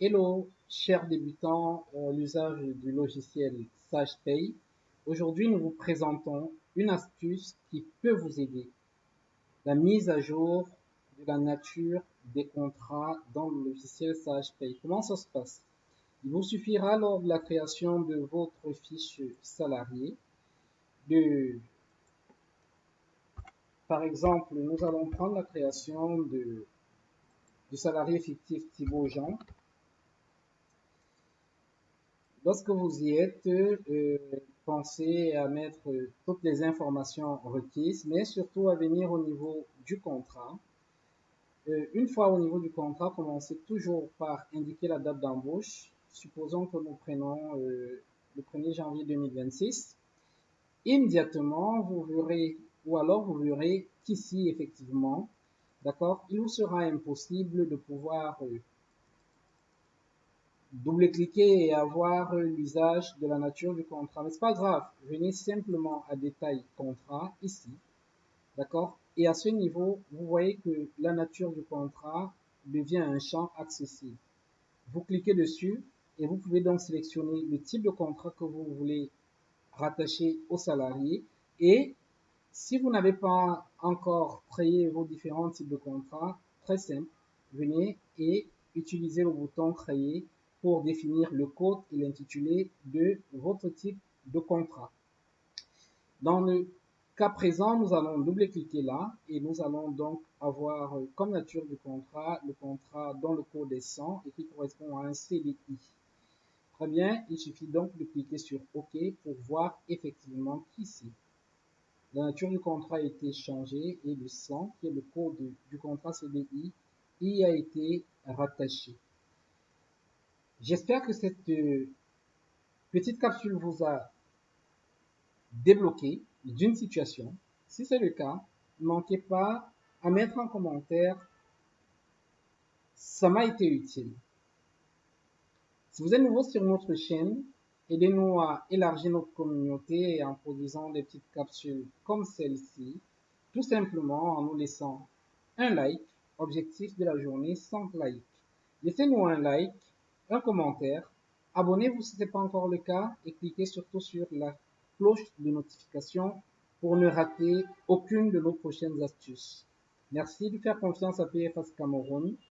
Hello, chers débutants l'usage du logiciel SagePay. Aujourd'hui, nous vous présentons une astuce qui peut vous aider. La mise à jour de la nature des contrats dans le logiciel SagePay. Comment ça se passe? Il vous suffira lors de la création de votre fiche salarié de, par exemple, nous allons prendre la création du salarié fictif Thibaut Jean. Lorsque vous y êtes, pensez à mettre toutes les informations requises, mais surtout à venir au niveau du contrat. Une fois au niveau du contrat, commencez toujours par indiquer la date d'embauche. Supposons que nous prenons le 1er janvier 2026. Immédiatement, vous verrez, ou alors vous verrez qu'ici, effectivement, d'accord, il vous sera impossible de pouvoir double-cliquer et avoir l'usage de la nature du contrat. Mais c'est pas grave, venez simplement à détail contrat ici, d'accord? Et à ce niveau, vous voyez que la nature du contrat devient un champ accessible. Vous cliquez dessus et vous pouvez donc sélectionner le type de contrat que vous voulez rattacher au salarié. Et si vous n'avez pas encore créé vos différents types de contrats, très simple, venez et utilisez le bouton créer pour définir le code et l'intitulé de votre type de contrat. Dans le cas présent, nous allons double-cliquer là et nous allons donc avoir comme nature du contrat, le contrat dont le code est 100 et qui correspond à un CDI. Très bien, il suffit donc de cliquer sur OK pour voir effectivement qu'ici, la nature du contrat a été changée et le 100, qui est le code du contrat CDI, y a été rattaché. J'espère que cette petite capsule vous a débloqué d'une situation. Si c'est le cas, ne manquez pas à mettre en commentaire ça m'a été utile. Si vous êtes nouveau sur notre chaîne, aidez-nous à élargir notre communauté en produisant des petites capsules comme celle-ci, tout simplement en nous laissant un like, objectif de la journée 100 likes. Laissez-nous un like, un commentaire, abonnez-vous si ce n'est pas encore le cas et cliquez surtout sur la cloche de notification pour ne rater aucune de nos prochaines astuces. Merci de faire confiance à PFS Cameroun.